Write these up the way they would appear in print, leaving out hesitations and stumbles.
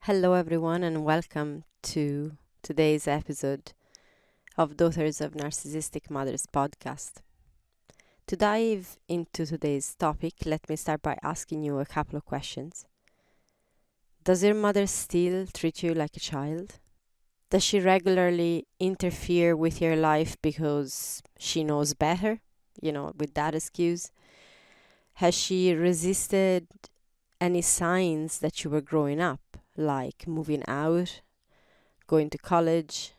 Hello, everyone, and welcome to today's episode of Daughters of Narcissistic Mothers podcast. To dive into today's topic, let me start by asking you a couple of questions. Does your mother still treat you like a child? Does she regularly interfere with your life because she knows better, with that excuse? Has she resisted any signs that you were growing up, like moving out, going to college,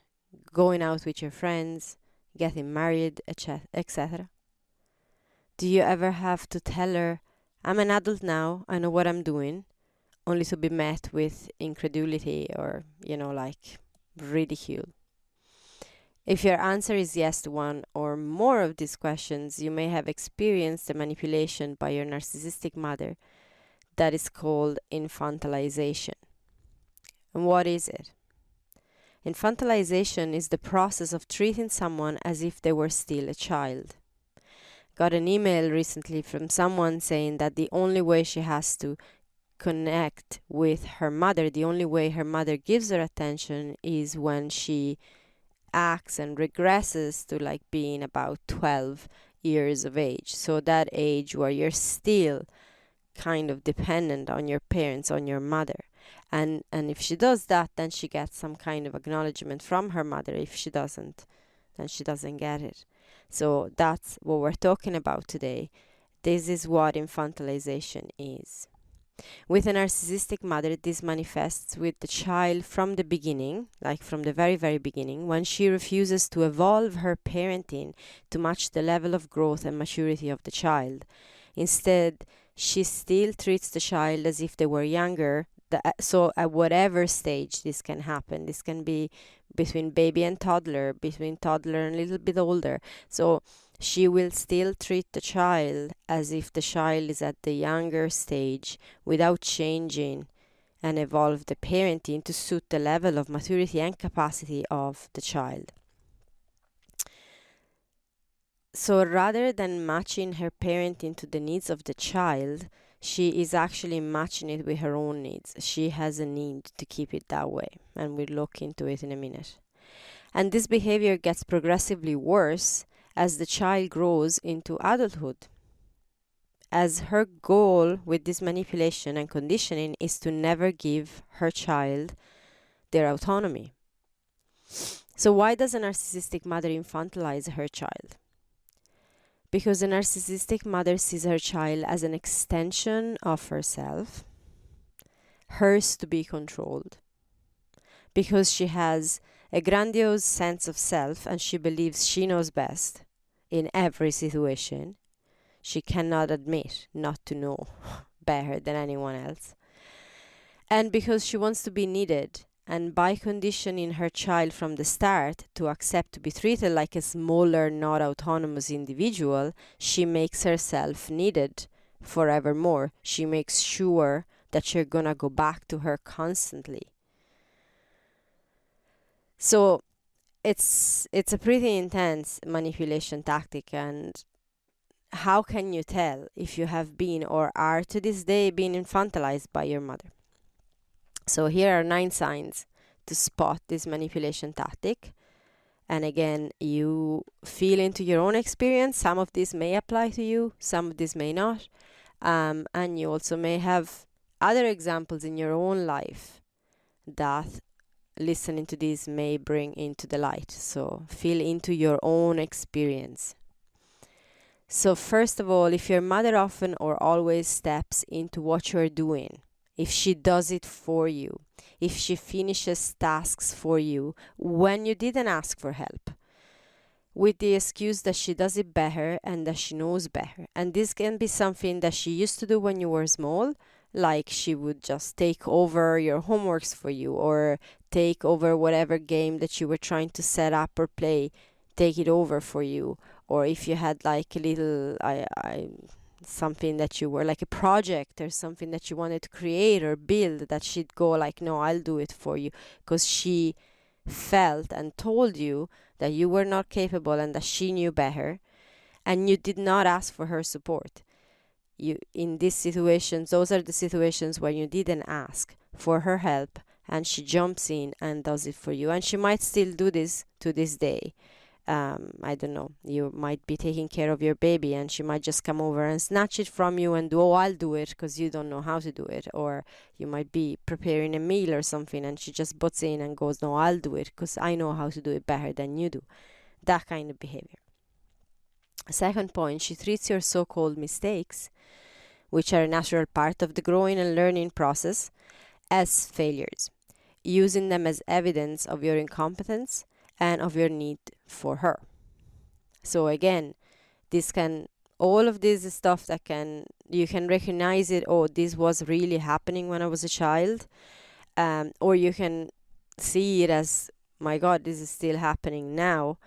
going out with your friends, getting married, etc.? Do you ever have to tell her, I'm an adult now, I know what I'm doing, only to be met with incredulity or, ridicule? If your answer is yes to one or more of these questions, you may have experienced the manipulation by your narcissistic mother that is called infantilization. And what is it? Infantilization is the process of treating someone as if they were still a child. Got an email recently from someone saying that the only way she has to connect with her mother, the only way her mother gives her attention is when she acts and regresses to being about 12 years of age. So that age where you're still kind of dependent on your parents, on your mother. And if she does that, then she gets some kind of acknowledgement from her mother. If she doesn't, then she doesn't get it. So that's what we're talking about today. This is what infantilization is. With a narcissistic mother, this manifests with the child from the beginning, like from the very, very beginning, when she refuses to evolve her parenting to match the level of growth and maturity of the child. Instead, she still treats the child as if they were younger. So at whatever stage this can happen, this can be between baby and toddler, between toddler and a little bit older. So she will still treat the child as if the child is at the younger stage without changing and evolve the parenting to suit the level of maturity and capacity of the child. So rather than matching her parenting to the needs of the child, she is actually matching it with her own needs. She has a need to keep it that way, and we'll look into it in a minute. And this behavior gets progressively worse as the child grows into adulthood, as her goal with this manipulation and conditioning is to never give her child their autonomy. So why does a narcissistic mother infantilize her child? Because a narcissistic mother sees her child as an extension of herself, hers to be controlled. Because she has a grandiose sense of self and she believes she knows best in every situation, she cannot admit not to know better than anyone else. And because she wants to be needed, and by conditioning her child from the start to accept to be treated like a smaller, not autonomous individual, she makes herself needed forevermore. She makes sure that you're gonna go back to her constantly. So it's a pretty intense manipulation tactic, and how can you tell if you have been or are to this day being infantilized by your mother? So here are 9 signs to spot this manipulation tactic. And again, you feel into your own experience. Some of this may apply to you, some of this may not. And you also may have other examples in your own life that listening to this may bring into the light. So feel into your own experience. So first of all, if your mother often or always steps into what you're doing, if she does it for you, if she finishes tasks for you when you didn't ask for help, with the excuse that she does it better and that she knows better. And this can be something that she used to do when you were small, like she would just take over your homeworks for you or take over whatever game that you were trying to set up or play, take it over for you. Or if you had like a little something that you were like a project or something that you wanted to create or build, that she'd go like, no, I'll do it for you, because she felt and told you that you were not capable and that she knew better, and you did not ask for her support. You, in these situations, those are the situations where you didn't ask for her help and she jumps in and does it for you. And she might still do this to this day. I don't know, you might be taking care of your baby and she might just come over and snatch it from you and do, oh, I'll do it, because you don't know how to do it. Or you might be preparing a meal or something and she just butts in and goes, no, I'll do it because I know how to do it better than you do. That kind of behavior. Second point, she treats your so-called mistakes, which are a natural part of the growing and learning process, as failures, using them as evidence of your incompetence and of your need for her. So again, all of this stuff that you can recognize it, oh, this was really happening when I was a child, or you can see it as, my God, this is still happening now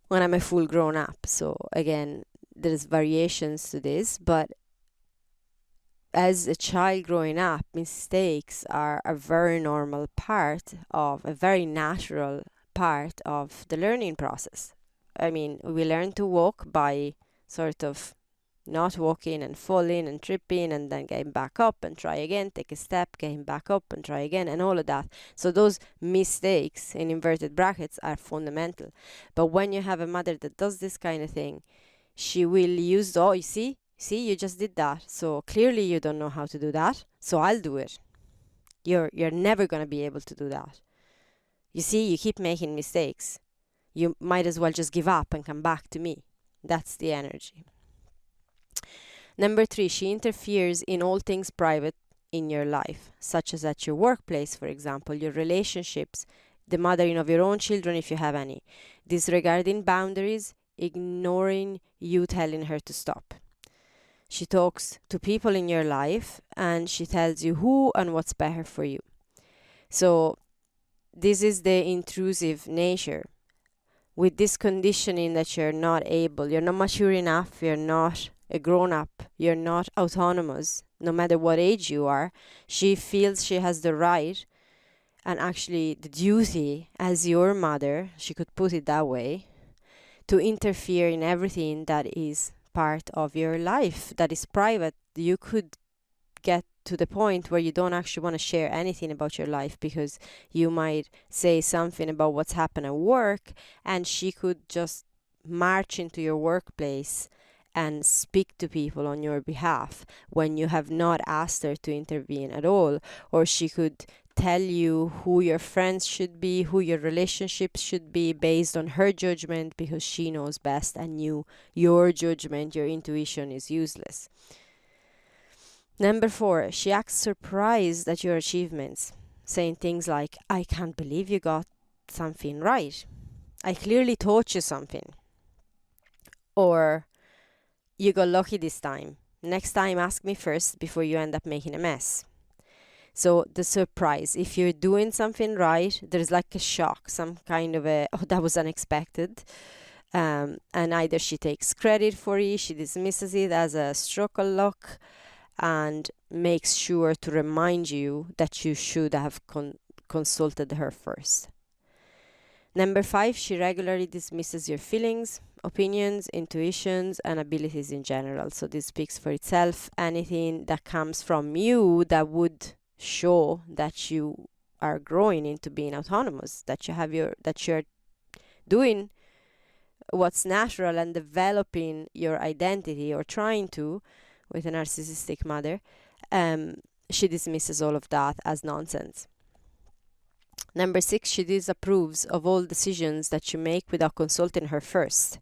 when I'm a full grown up. So again, there's variations to this, but as a child growing up, mistakes are a very normal part of, a very natural part of the learning process. I mean, we learn to walk by sort of not walking and falling and tripping and then getting back up and try again, take a step, getting back up and try again, and all of that. So those mistakes in inverted brackets are fundamental. But when you have a mother that does this kind of thing, she will use, oh, you see, you just did that. So clearly you don't know how to do that. So I'll do it. You're never going to be able to do that. You see, you keep making mistakes. You might as well just give up and come back to me. That's the energy. Number 3, she interferes in all things private in your life, such as at your workplace, for example, your relationships, the mothering of your own children if you have any, disregarding boundaries, ignoring you telling her to stop. She talks to people in your life and she tells you who and what's better for you. So this is the intrusive nature. With this conditioning that you're not mature enough, you're not a grown-up, you're not autonomous, no matter what age you are, she feels she has the right and actually the duty as your mother, she could put it that way, to interfere in everything that is part of your life, that is private. You could get to the point where you don't actually want to share anything about your life because you might say something about what's happened at work and she could just march into your workplace and speak to people on your behalf when you have not asked her to intervene at all. Or she could tell you who your friends should be, who your relationships should be based on her judgment because she knows best and your judgment, your intuition is useless. Number 4, she acts surprised at your achievements, saying things like, I can't believe you got something right. I clearly taught you something. Or, you got lucky this time. Next time, ask me first before you end up making a mess. So the surprise, if you're doing something right, there's like a shock, some kind of oh, that was unexpected. And either she takes credit for it, she dismisses it as a stroke of luck, and makes sure to remind you that you should have consulted her first. Number 5, she regularly dismisses your feelings, opinions, intuitions, and abilities in general. So this speaks for itself. Anything that comes from you that would show that you are growing into being autonomous, that you're doing what's natural and developing your identity, or trying to, with a narcissistic mother, she dismisses all of that as nonsense. Number 6, she disapproves of all decisions that you make without consulting her first.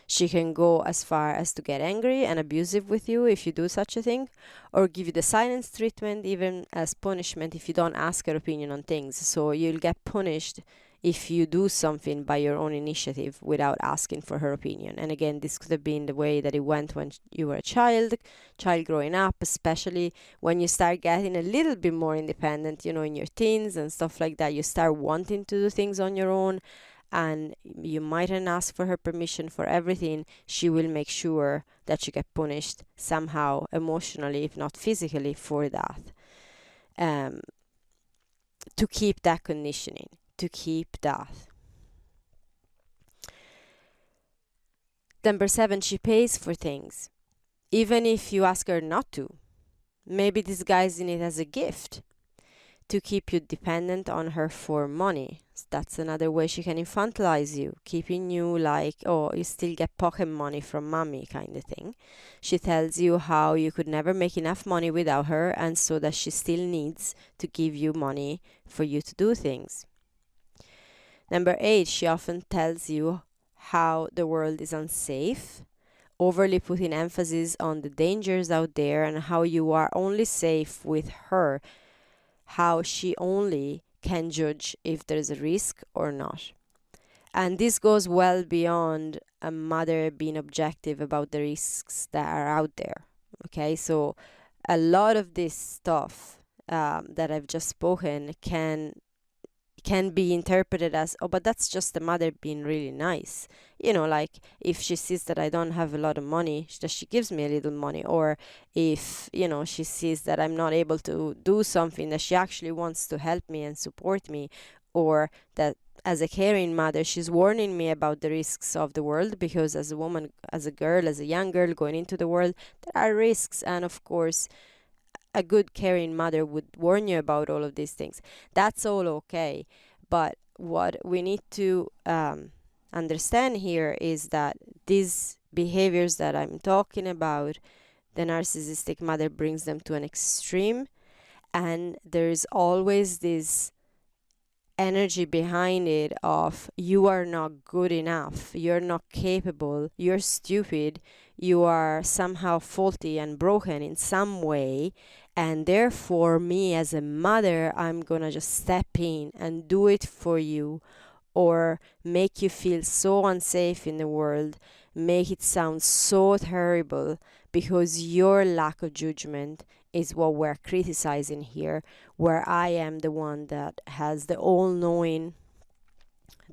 She can go as far as to get angry and abusive with you if you do such a thing, or give you the silence treatment even as punishment if you don't ask her opinion on things. So you'll get punished if you do something by your own initiative without asking for her opinion. And again, this could have been the way that it went when you were a child growing up, especially when you start getting a little bit more independent, in your teens and stuff like that. You start wanting to do things on your own, and you mightn't ask for her permission for everything. She will make sure that you get punished somehow, emotionally, if not physically, for that. To keep that conditioning. To keep that. Number 7, she pays for things, even if you ask her not to. Maybe disguising it as a gift to keep you dependent on her for money. That's another way she can infantilize you, keeping you like, oh, you still get pocket money from mommy kind of thing. She tells you how you could never make enough money without her, and so that she still needs to give you money for you to do things. Number 8, she often tells you how the world is unsafe, overly putting emphasis on the dangers out there and how you are only safe with her, how she only can judge if there's a risk or not. And this goes well beyond a mother being objective about the risks that are out there. Okay, so a lot of this stuff that I've just spoken can be interpreted as, oh, but that's just the mother being really nice. You know, like if she sees that I don't have a lot of money, that she gives me a little money, or if, you know, she sees that I'm not able to do something, that she actually wants to help me and support me, or that as a caring mother, she's warning me about the risks of the world, because as a woman, as a girl, as a young girl going into the world, there are risks. And of course, a good caring mother would warn you about all of these things. That's all okay. But what we need to understand here is that these behaviors that I'm talking about, the narcissistic mother brings them to an extreme, and there's always this energy behind it of, you are not good enough, you're not capable, you're stupid, you are somehow faulty and broken in some way, and therefore me as a mother, I'm gonna just step in and do it for you, or make you feel so unsafe in the world, make it sound so terrible, because your lack of judgment is what we're criticizing here, where I am the one that has the all-knowing,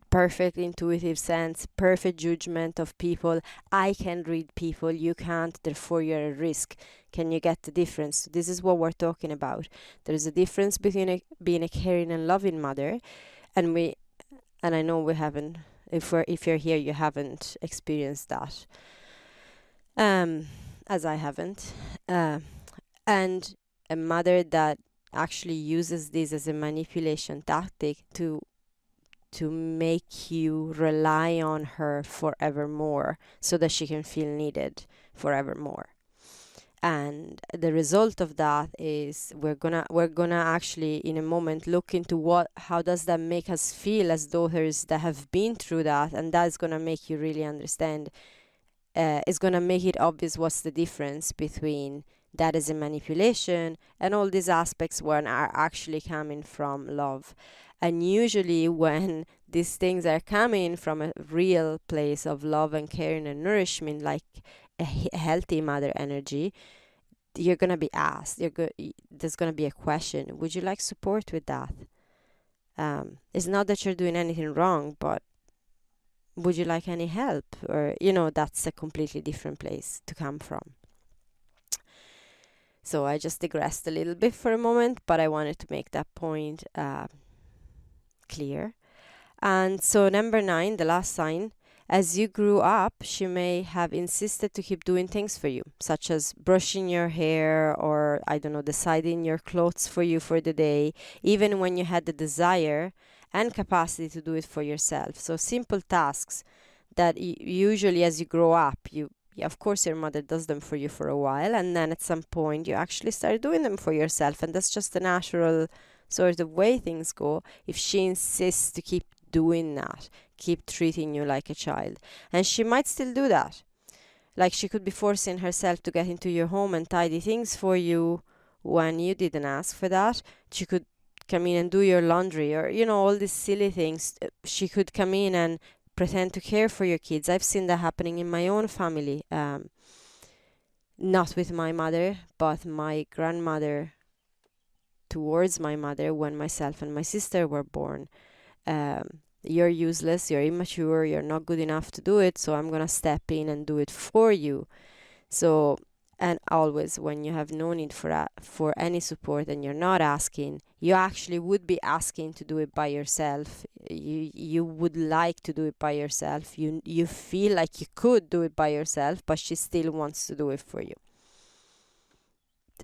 perfect intuitive sense, perfect judgment of people. I can read people, you can't, therefore you're at risk. Can you get the difference? This is what we're talking about. There's a difference between being a caring and loving mother, and I know we haven't, if you're here, you haven't experienced that, as I haven't, and a mother that actually uses this as a manipulation tactic to make you rely on her forevermore, so that she can feel needed forevermore. And the result of that is we're gonna actually in a moment look into how does that make us feel as daughters that have been through that, and that's gonna make you really understand. It's gonna make it obvious what's the difference between that is a manipulation and all these aspects when are actually coming from love. And usually when these things are coming from a real place of love and caring and nourishment, like a healthy mother energy, you're going to be asked, there's going to be a question, would you like support with that? It's not that you're doing anything wrong, but would you like any help? Or, that's a completely different place to come from. So I just digressed a little bit for a moment, but I wanted to make that point clear. And so number 9, the last sign, as you grew up, she may have insisted to keep doing things for you, such as brushing your hair or, deciding your clothes for you for the day, even when you had the desire and capacity to do it for yourself. So simple tasks that usually as you grow up, of course your mother does them for you for a while, and then at some point you actually start doing them for yourself, and that's just the natural sort of way things go if she insists to keep doing that, keep treating you like a child. And she might still do that. Like she could be forcing herself to get into your home and tidy things for you when you didn't ask for that. She could come in and do your laundry, or all these silly things. She could come in and pretend to care for your kids. I've seen that happening in my own family, not with my mother, but my grandmother towards my mother when myself and my sister were born. You're useless, you're immature, you're not good enough to do it, so I'm gonna step in and do it for you. So, and always when you have no need for any support and you're not asking, you actually would be asking to do it by yourself. You would like to do it by yourself. You feel like you could do it by yourself, but she still wants to do it for you.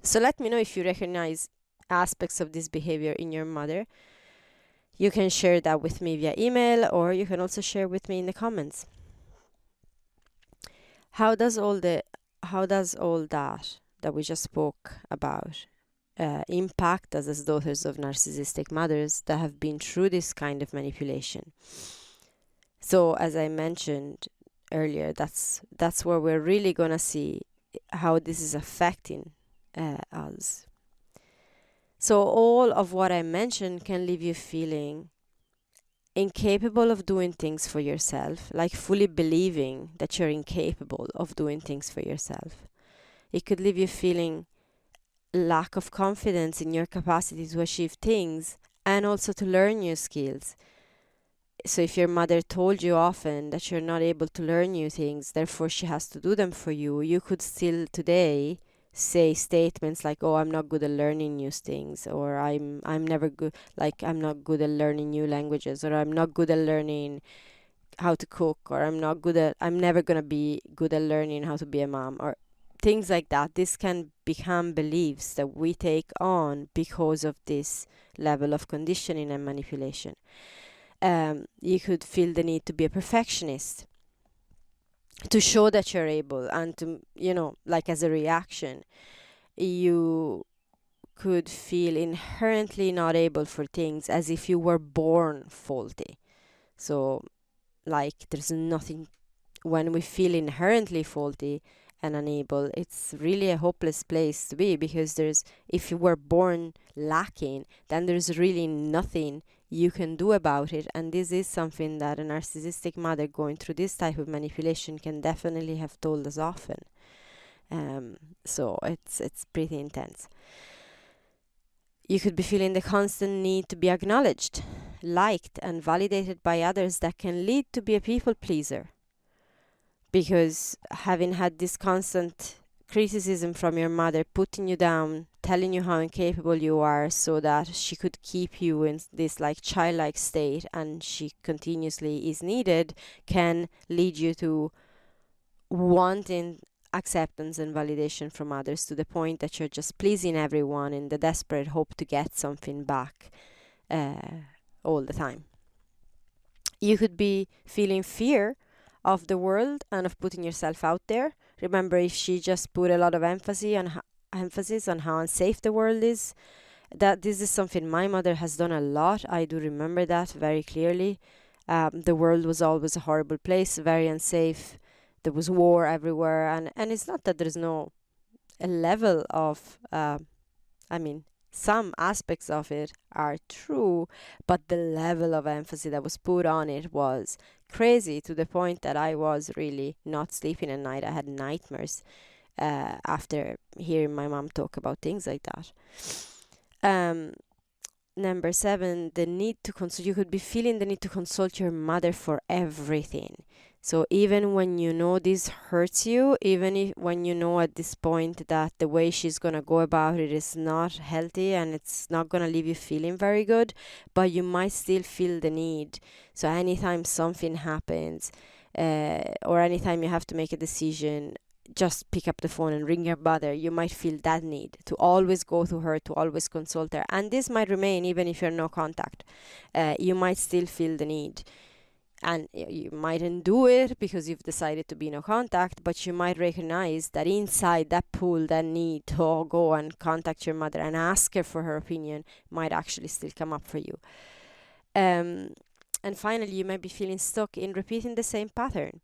So let me know if you recognize aspects of this behavior in your mother, you can share that with me via email, or you can also share with me in the comments. How does all that we just spoke about impact us as daughters of narcissistic mothers that have been through this kind of manipulation? So, as I mentioned earlier, that's where we're really gonna see how this is affecting us. So all of what I mentioned can leave you feeling incapable of doing things for yourself, like fully believing that you're incapable of doing things for yourself. It could leave you feeling lack of confidence in your capacity to achieve things and also to learn new skills. So if your mother told you often that you're not able to learn new things, therefore she has to do them for you, you could still today say statements like, "Oh, I'm not good at learning new things," or I'm never good, like I'm not good at learning new languages, or I'm not good at learning how to cook, or I'm never gonna be good at learning how to be a mom, or things like that. This can become beliefs that we take on because of this level of conditioning and manipulation. You could feel the need to be a perfectionist, to show that you're able, and to, like as a reaction, you could feel inherently not able for things, as if you were born faulty. So, like, there's nothing, when we feel inherently faulty and unable, it's really a hopeless place to be, because if you were born lacking, then there's really nothing you can do about it. And this is something that a narcissistic mother going through this type of manipulation can definitely have told us often. So it's pretty intense. You could be feeling the constant need to be acknowledged, liked, and validated by others. That can lead to be a people pleaser, because having had this constant criticism from your mother, putting you down, telling you how incapable you are, so that she could keep you in this like childlike state, and she continuously is needed, can lead you to wanting acceptance and validation from others, to the point that you're just pleasing everyone in the desperate hope to get something back all the time. You could be feeling fear of the world and of putting yourself out there. Remember, if she just put a lot of emphasis on how unsafe the world is, that this is something my mother has done a lot. I do remember that very clearly. The world was always a horrible place, very unsafe. There was war everywhere, and it's not that there's no a level of, some aspects of it are true, but the level of emphasis that was put on it was crazy, to the point that I was really not sleeping at night. I had nightmares after hearing my mom talk about things like that. Number 7, the need to consult. You could be feeling the need to consult your mother for everything. So even when you know this hurts you, when you know at this point that the way she's going to go about it is not healthy and it's not going to leave you feeling very good, but you might still feel the need. So anytime something happens, or anytime you have to make a decision, just pick up the phone and ring your mother. You might feel that need to always go to her, to always consult her. And this might remain even if you're no contact. You might still feel the need. And you mightn't do it because you've decided to be no contact, but you might recognize that inside that pull, that need to go and contact your mother and ask her for her opinion might actually still come up for you. And finally, you might be feeling stuck in repeating the same pattern,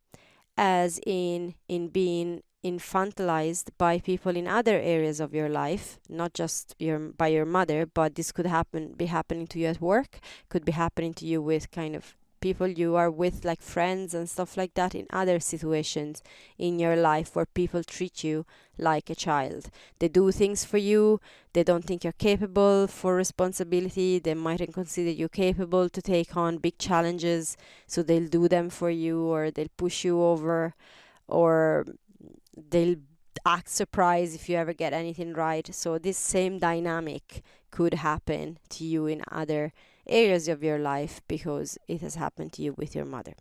as in being infantilized by people in other areas of your life, not just by your mother, but this could be happening to you at work, could be happening to you with kind of people you are with, like friends and stuff like that, in other situations in your life where people treat you like a child. They do things for you, they don't think you're capable for responsibility, they mightn't consider you capable to take on big challenges, so they'll do them for you, or they'll push you over, or they'll act surprised if you ever get anything right. So this same dynamic could happen to you in other areas of your life because it has happened to you with your mother.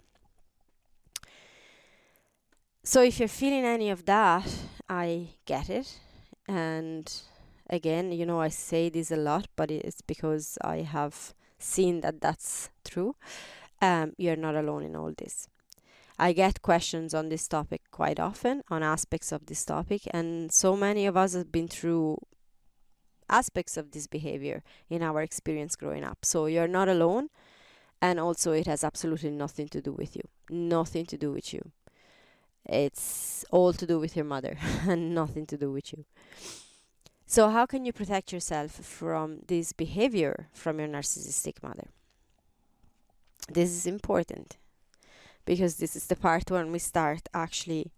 So if you're feeling any of that, I get it. And Again, I say this a lot, but it's because I have seen that that's true. You're not alone in all this. I get questions on this topic quite often, on aspects of this topic, and so many of us have been through aspects of this behavior in our experience growing up. So you're not alone, and also it has absolutely nothing to do with you. Nothing to do with you. It's all to do with your mother and nothing to do with you. So how can you protect yourself from this behavior from your narcissistic mother? This is important because this is the part when we start actually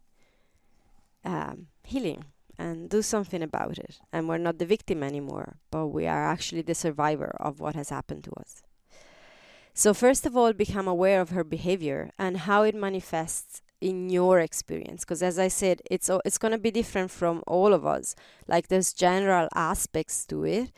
healing and do something about it. And we're not the victim anymore, but we are actually the survivor of what has happened to us. So first of all, become aware of her behavior and how it manifests in your experience. Because as I said, it's going to be different from all of us. Like there's general aspects to it.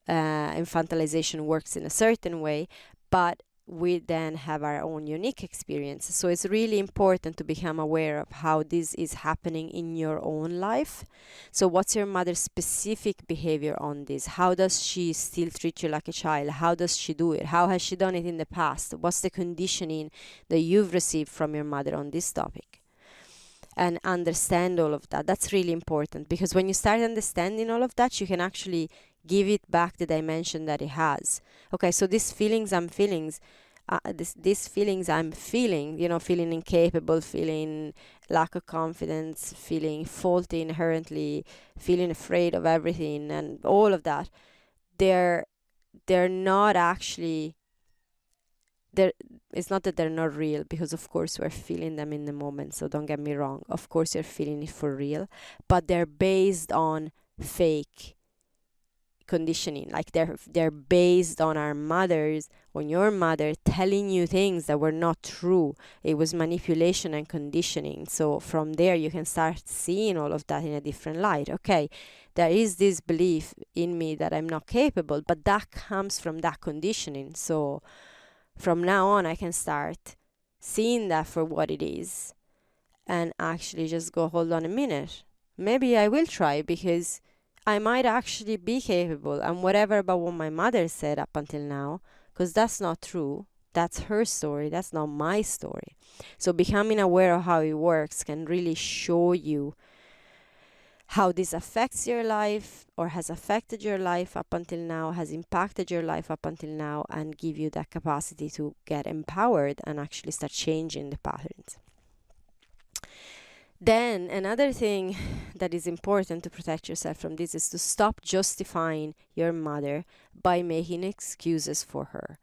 Infantilization works in a certain way, but we then have our own unique experience. So it's really important to become aware of how this is happening in your own life. So what's your mother's specific behavior on this? How does she still treat you like a child? How does she do it? How has she done it in the past? What's the conditioning that you've received from your mother on this topic? And understand all of that. That's really important, because when you start understanding all of that, you can actually give it back the dimension that it has. Okay, so these feelings I'm feeling, feeling incapable, feeling lack of confidence, feeling faulty inherently, feeling afraid of everything, and all of that, they're not actually there. It's not that they're not real, because of course we're feeling them in the moment, so don't get me wrong, of course you're feeling it for real, but they're based on fake conditioning. Like they're based on our mothers, on your mother telling you things that were not true. It was manipulation and conditioning. So from there you can start seeing all of that in a different light. Okay, there is this belief in me that I'm not capable, but that comes from that conditioning. So from now on I can start seeing that for what it is and actually just go, hold on a minute, maybe I will try, because I might actually be capable, and whatever about what my mother said up until now, because that's not true. That's her story. That's not my story. So becoming aware of how it works can really show you how this affects your life, or has affected your life up until now, has impacted your life up until now, and give you that capacity to get empowered and actually start changing the patterns. Then another thing that is important to protect yourself from this is to stop justifying your mother by making excuses for her.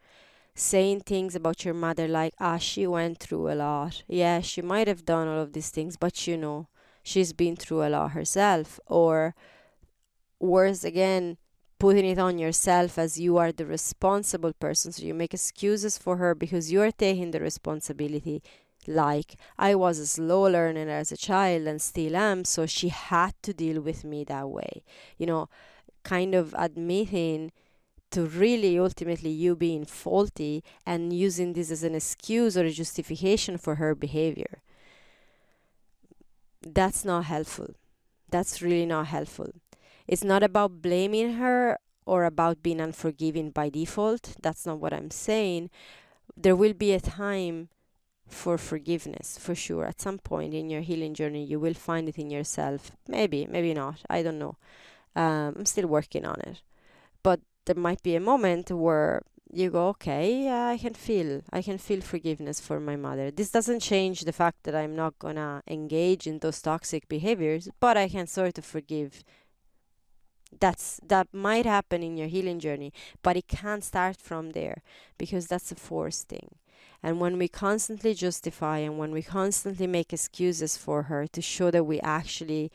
Saying things about your mother like, she went through a lot. Yeah, she might have done all of these things, but she's been through a lot herself. Or worse again, putting it on yourself as you are the responsible person. So you make excuses for her because you're taking the responsibility. Like, I was a slow learner as a child and still am, so she had to deal with me that way. Kind of admitting to really ultimately you being faulty and using this as an excuse or a justification for her behavior. That's not helpful. That's really not helpful. It's not about blaming her or about being unforgiving by default. That's not what I'm saying. There will be a time for forgiveness, for sure. At some point in your healing journey, you will find it in yourself. Maybe not. I don't know. I'm still working on it. But there might be a moment where you go, okay, yeah, I can feel forgiveness for my mother. This doesn't change the fact that I'm not gonna engage in those toxic behaviors, but I can sort of forgive. That might happen in your healing journey, but it can't start from there, because that's a forced thing. And when we constantly justify and when we constantly make excuses for her to show that we actually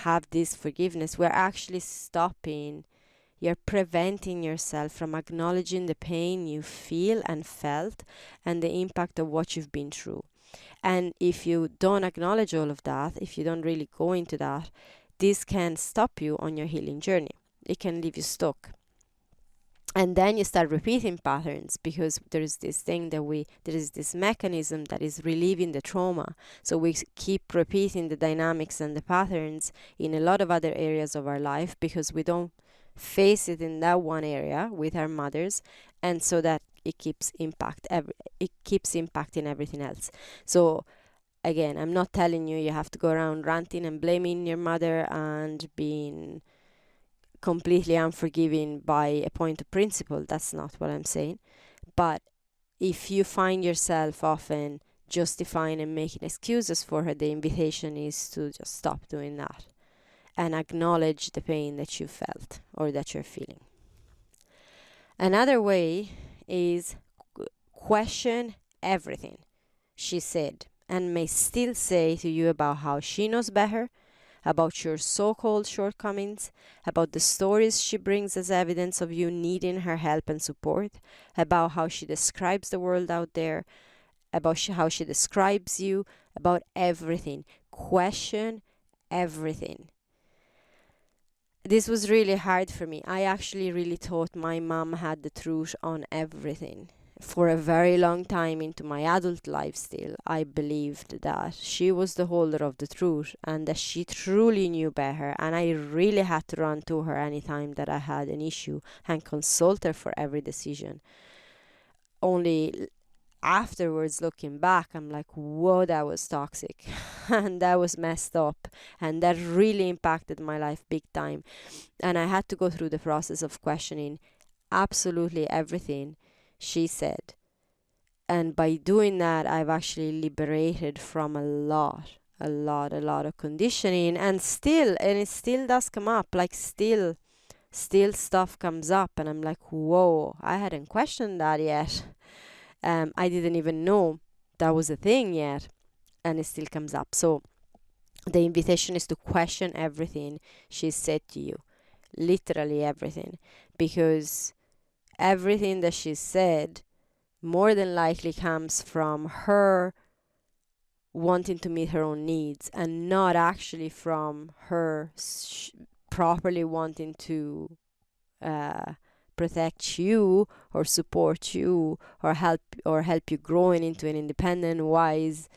have this forgiveness, we're actually stopping. You're preventing yourself from acknowledging the pain you feel and felt and the impact of what you've been through. And if you don't acknowledge all of that, if you don't really go into that, this can stop you on your healing journey. It can leave you stuck. And then you start repeating patterns, because there is this thing that there is this mechanism that is relieving the trauma. So we keep repeating the dynamics and the patterns in a lot of other areas of our life, because we don't face it in that one area with our mothers, and so that it keeps impacting everything else. So again, I'm not telling you have to go around ranting and blaming your mother and being completely unforgiving by a point of principle. That's not what I'm saying. But if you find yourself often justifying and making excuses for her, the invitation is to just stop doing that and acknowledge the pain that you felt or that you're feeling. Another way is question everything she said and may still say to you about how she knows better, about your so-called shortcomings, about the stories she brings as evidence of you needing her help and support, about how she describes the world out there, about how she describes you, about everything. Question everything. This was really hard for me. I actually really thought my mom had the truth on everything. For a very long time into my adult life still, I believed that she was the holder of the truth and that she truly knew better, and I really had to run to her anytime that I had an issue and consult her for every decision. Only afterwards, looking back, I'm like, whoa, that was toxic and that was messed up, and that really impacted my life big time. And I had to go through the process of questioning absolutely everything she said. And by doing that, I've actually liberated from a lot of conditioning, and it still does come up. Like still stuff comes up, and I'm like, whoa, I hadn't questioned that yet. I didn't even know that was a thing yet, and it still comes up. So the invitation is to question everything she said to you, literally everything, because everything that she said more than likely comes from her wanting to meet her own needs, and not actually from her properly wanting to protect you or support you or help you growing into an independent, wise,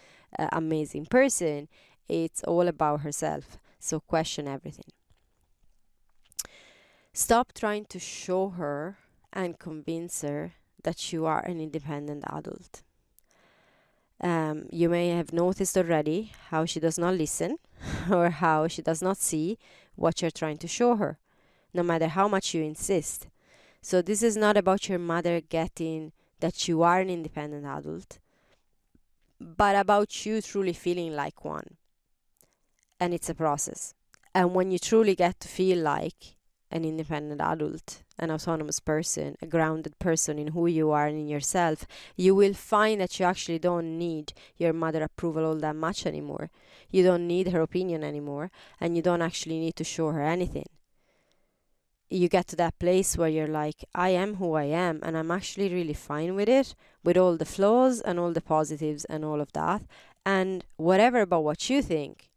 amazing person. It's all about herself. So question everything. Stop trying to show her and convince her that you are an independent adult. You may have noticed already how she does not listen or how she does not see what you're trying to show her, no matter how much you insist. So this is not about your mother getting that you are an independent adult, but about you truly feeling like one. And it's a process. And when you truly get to feel like an independent adult, an autonomous person, a grounded person in who you are and in yourself, you will find that you actually don't need your mother approval all that much anymore. You don't need her opinion anymore, and you don't actually need to show her anything. You get to that place where you're like, I am who I am, and I'm actually really fine with it, with all the flaws and all the positives and all of that. And whatever about what you think,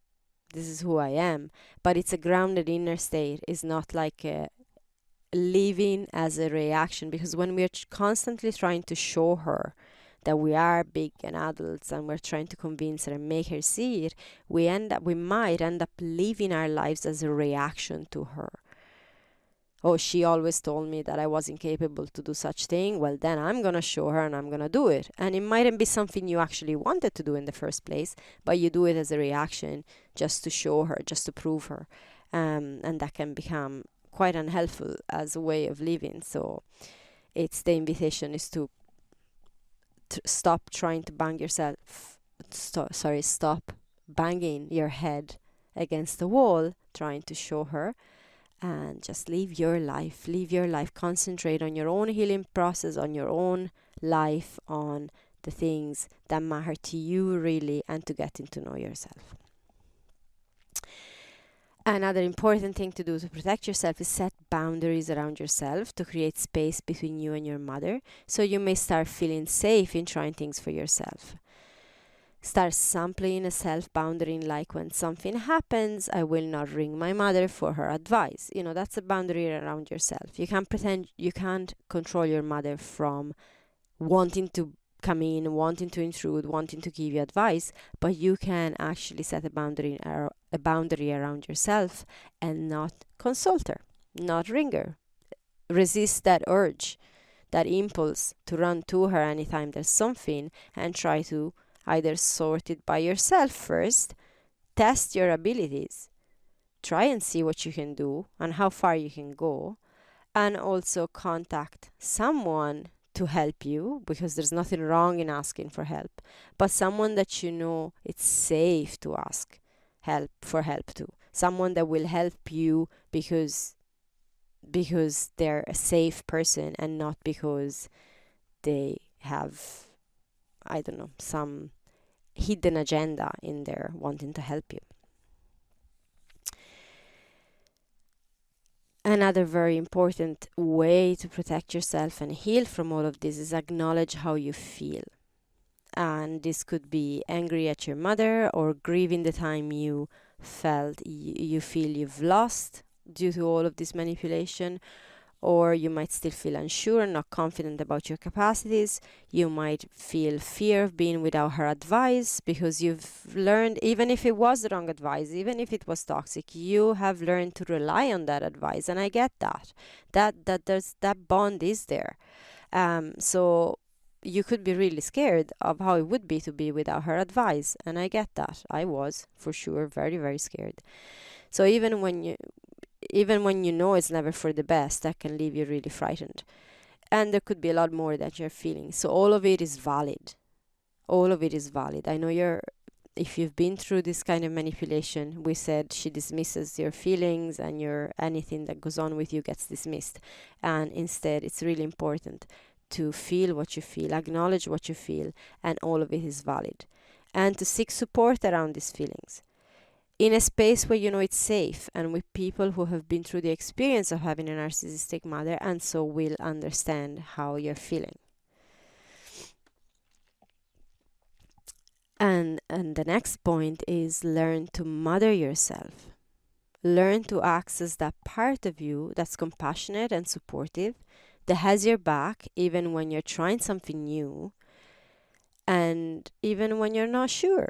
this is who I am. But it's a grounded inner state. It's not like living as a reaction, because when we're constantly trying to show her that we are big and adults, and we're trying to convince her and make her see it, we might end up living our lives as a reaction to her. Oh, she always told me that I wasn't capable to do such thing. Well, then I'm going to show her and I'm going to do it. And it mightn't be something you actually wanted to do in the first place, but you do it as a reaction just to show her, just to prove her. And that can become quite unhelpful as a way of living. So it's the invitation is to stop trying to bang yourself. Stop banging your head against the wall, trying to show her. And just live your life. Concentrate on your own healing process, on your own life, on the things that matter to you really, and to getting to know yourself. Another important thing to do to protect yourself is set boundaries around yourself to create space between you and your mother, so you may start feeling safe in trying things for yourself. Start sampling a self-boundary, like when something happens, I will not ring my mother for her advice. That's a boundary around yourself. You can't pretend, you can't control your mother from wanting to come in, wanting to intrude, wanting to give you advice, but you can actually set a boundary around yourself and not consult her, not ring her. Resist that urge, that impulse to run to her anytime there's something, and try to either sort it by yourself first, test your abilities, try and see what you can do and how far you can go, and also contact someone to help you, because there's nothing wrong in asking for help, but someone that you know it's safe to ask help to, someone that will help you because they're a safe person and not because they have, I don't know, some hidden agenda in there wanting to help you. Another very important way to protect yourself and heal from all of this is acknowledge how you feel. And this could be angry at your mother, or grieving the time you felt you feel you've lost due to all of this manipulation. Or you might still feel unsure, not confident about your capacities. You might feel fear of being without her advice, because you've learned, even if it was the wrong advice, even if it was toxic, you have learned to rely on that advice. And I get that. That bond is there. So you could be really scared of how it would be to be without her advice. And I get that. I was, for sure, very, very scared. So even when you know it's never for the best, that can leave you really frightened. And there could be a lot more that you're feeling. So all of it is valid. All of it is valid. I know if you've been through this kind of manipulation, we said she dismisses your feelings, and anything that goes on with you gets dismissed. And instead, it's really important to feel what you feel, acknowledge what you feel, and all of it is valid. And to seek support around these feelings, in a space where you know it's safe, and with people who have been through the experience of having a narcissistic mother, and so will understand how you're feeling. And the next point is learn to mother yourself. Learn to access that part of you that's compassionate and supportive, that has your back even when you're trying something new, and even when you're not sure.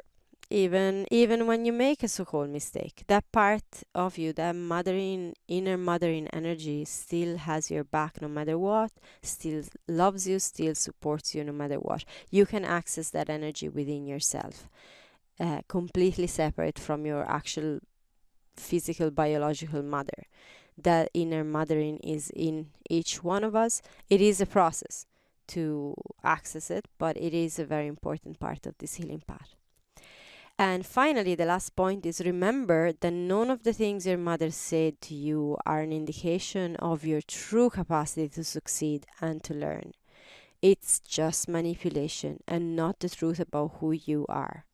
Even when you make a so-called mistake, that part of you, that inner mothering energy, still has your back no matter what, still loves you, still supports you no matter what. You can access that energy within yourself, completely separate from your actual physical, biological mother. That inner mothering is in each one of us. It is a process to access it, but it is a very important part of this healing path. And finally, the last point is remember that none of the things your mother said to you are an indication of your true capacity to succeed and to learn. It's just manipulation and not the truth about who you are.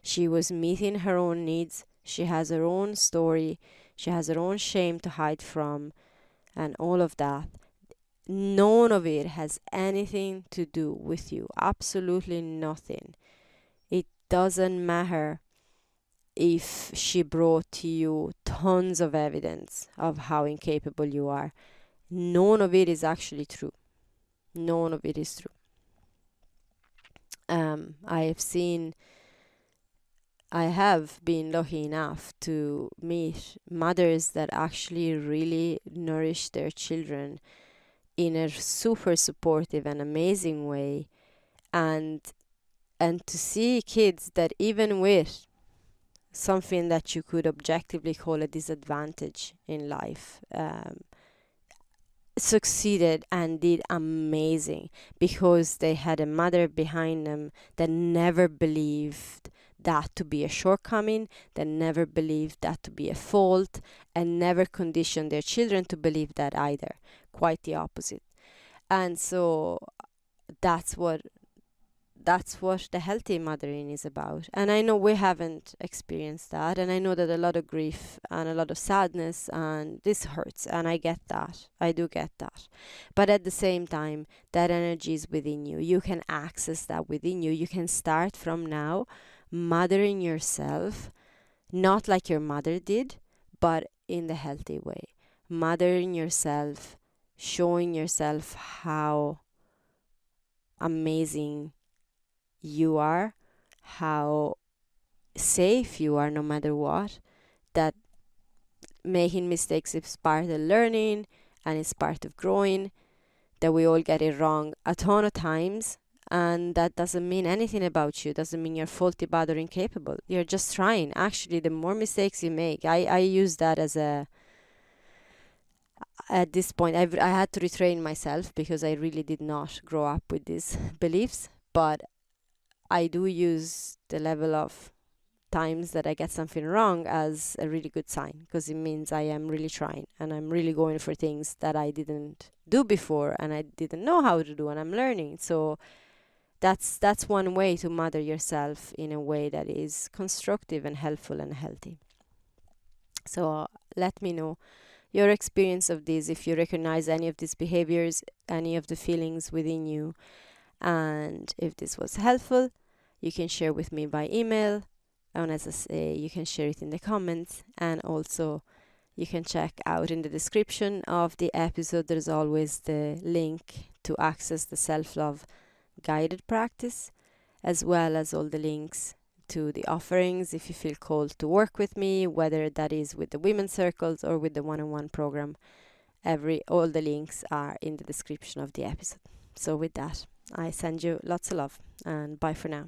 She was meeting her own needs. She has her own story. She has her own shame to hide from, and all of that. None of it has anything to do with you. Absolutely nothing. It doesn't matter if she brought to you tons of evidence of how incapable you are. None of it is actually true. None of it is true. I have been lucky enough to meet mothers that actually really nourish their children in a super supportive and amazing way, and to see kids that, even with something that you could objectively call a disadvantage in life, succeeded and did amazing, because they had a mother behind them that never believed that to be a shortcoming, that never believed that to be a fault, and never conditioned their children to believe that either. Quite the opposite. And so that's what that's what the healthy mothering is about. And I know we haven't experienced that, and I know that a lot of grief and a lot of sadness, and this hurts, and I get that. I do get that. But at the same time, that energy is within you. You can access that within you. You can start from now mothering yourself, not like your mother did, but in the healthy way. Mothering yourself, showing yourself how amazing you are, how safe you are no matter what, that making mistakes is part of learning and it's part of growing, that we all get it wrong a ton of times, and that doesn't mean anything about you, doesn't mean you're faulty, bad, or incapable. You're just trying. Actually, the more mistakes you make, I use that as a, at this point, I had to retrain myself because I really did not grow up with these beliefs, but I do use the level of times that I get something wrong as a really good sign, because it means I am really trying and I'm really going for things that I didn't do before and I didn't know how to do, and I'm learning. So that's one way to mother yourself in a way that is constructive and helpful and healthy. So let me know your experience of this, if you recognize any of these behaviors, any of the feelings within you. And if this was helpful, you can share with me by email. And as I say, you can share it in the comments. And also, you can check out in the description of the episode. There's always the link to access the self-love guided practice, as well as all the links to the offerings if you feel called to work with me, whether that is with the women's circles or with the one-on-one program. All the links are in the description of the episode. So with that, I send you lots of love, and bye for now.